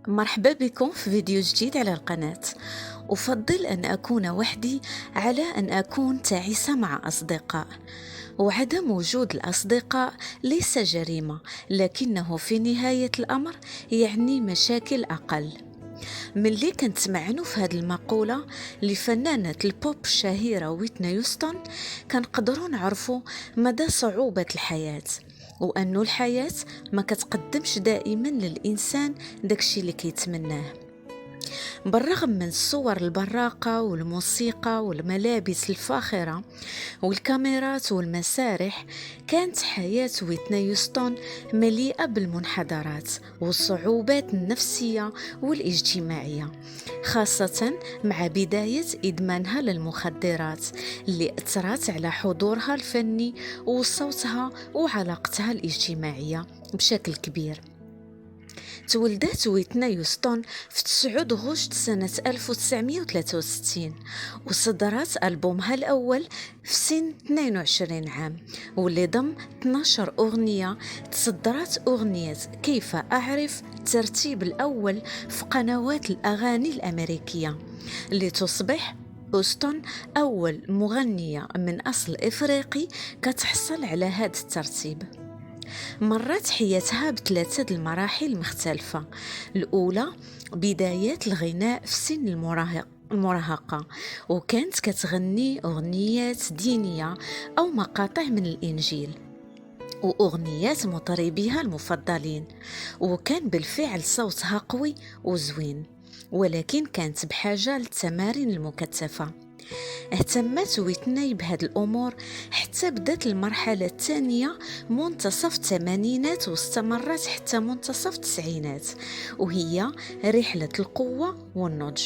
مرحبا بكم في فيديو جديد على القناة. أفضل أن أكون وحدي على أن أكون تعيسة مع أصدقاء. وعدم وجود الأصدقاء ليس جريمة، لكنه في نهاية الأمر يعني مشاكل أقل. من اللي كنت معنو في هذه المقولة لفنانة البوب الشهيرة ويتني يوستون، كنقدروا نعرفوا مدى صعوبة الحياة، وأنه الحياة ما كتقدمش دائما للإنسان داكشي اللي كيتمناه. بالرغم من الصور البراقة والموسيقى والملابس الفاخرة والكاميرات والمسارح، كانت حياة ويتني يوستون مليئة بالمنحدرات والصعوبات النفسية والاجتماعية، خاصة مع بداية إدمانها للمخدرات اللي أثرت على حضورها الفني وصوتها وعلاقتها الاجتماعية بشكل كبير. تولدت ويتني يوستون في 9 غشت سنة 1963، وصدرت ألبومها الأول في سن 22 عام، واللي ضم 12 أغنية. تصدرت أغنية كيف أعرف الترتيب الأول في قنوات الأغاني الأمريكية، لتصبح يوستون أول مغنية من أصل إفريقي كتحصل على هذا الترتيب. مرت حياتها بثلاثة المراحل مختلفة. الأولى بدايات الغناء في سن المراهقة، وكانت كتغني أغنيات دينية أو مقاطع من الإنجيل وأغنيات مطربيها المفضلين، وكان بالفعل صوتها قوي وزوين، ولكن كانت بحاجة للتمارين المكثفة. اهتمت ويتني بهذه الأمور حتى بدأت المرحلة الثانية منتصف الثمانينات واستمرت حتى منتصف التسعينات، وهي رحلة القوة والنضج.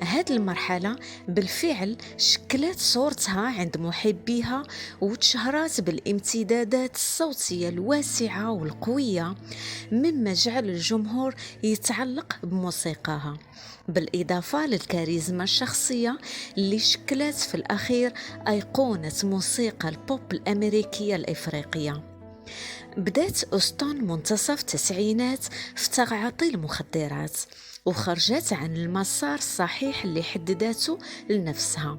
هذه المرحلة بالفعل شكلت صورتها عند محبيها، وتشهرت بالامتدادات الصوتية الواسعة والقوية، مما جعل الجمهور يتعلق بموسيقاها، بالإضافة للكاريزما الشخصية اللي شكلت في الأخير أيقونة موسيقى البوب الأمريكية الإفريقية. بدأت أوستون منتصف التسعينات في تعاطي المخدرات، وخرجت عن المسار الصحيح اللي حددته لنفسها،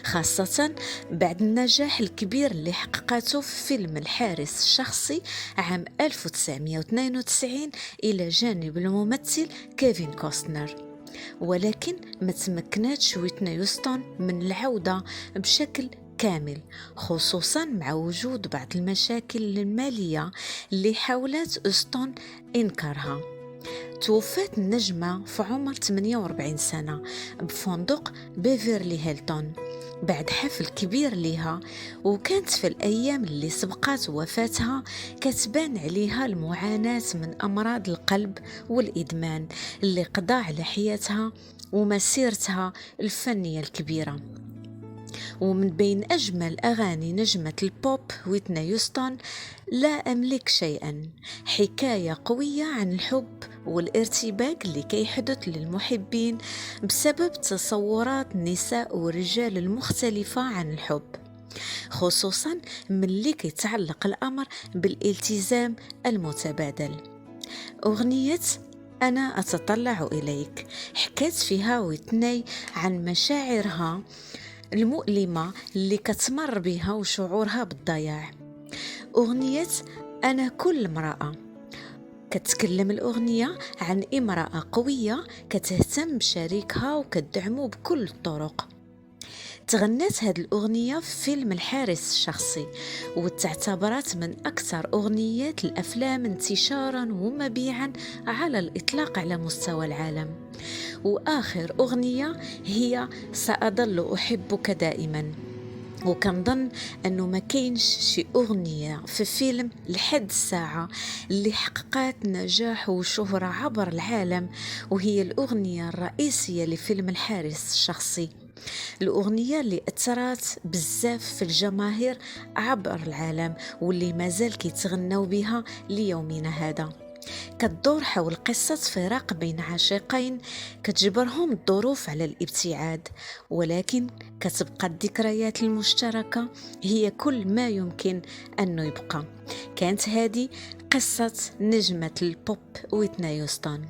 خاصة بعد النجاح الكبير اللي حققته في فيلم الحارس الشخصي عام 1992 إلى جانب الممثل كيفن كوستنر. ولكن ما تمكنتش ويتني يوستون من العودة بشكل كامل، خصوصا مع وجود بعض المشاكل المالية اللي حاولت أوستون إنكارها. توفت النجمة في عمر 48 سنة بفندق بيفرلي هيلتون بعد حفل كبير لها، وكانت في الأيام اللي سبقت وفاتها كتبان عليها المعاناة من أمراض القلب والإدمان اللي قضى على حياتها ومسيرتها الفنية الكبيرة. ومن بين أجمل أغاني نجمة البوب ويتني يوستون لا أملك شيئا، حكاية قوية عن الحب والارتباك اللي كيحدث للمحبين بسبب تصورات النساء والرجال المختلفة عن الحب، خصوصا من اللي كيتعلق الأمر بالالتزام المتبادل. أغنية أنا أتطلع إليك حكت فيها ويتني عن مشاعرها المؤلمة اللي كتمر بها وشعورها بالضياع. أغنية أنا كل امرأة كتكلم الأغنية عن امرأة قوية كتهتم بشريكها وكتدعمه بكل الطرق. تغنت هذه الأغنية في فيلم الحارس الشخصي، وتعتبرت من أكثر أغنيات الأفلام انتشارا ومبيعا على الإطلاق على مستوى العالم. وآخر أغنية هي سأظل أحبك دائما، وكنظن أنه ما كاينش شي أغنية في فيلم لحد الساعة اللي حققت نجاح وشهرة عبر العالم، وهي الأغنية الرئيسية لفيلم الحارس الشخصي، الأغنية اللي أثرت بزاف في الجماهير عبر العالم واللي مازال كيتغنوا بها ليومنا هذا. كتدور حول قصة فراق بين عاشقين كتجبرهم الظروف على الابتعاد، ولكن كتبقى الذكريات المشتركة هي كل ما يمكن أنه يبقى. كانت هذه قصة نجمة البوب ويتني يوستون.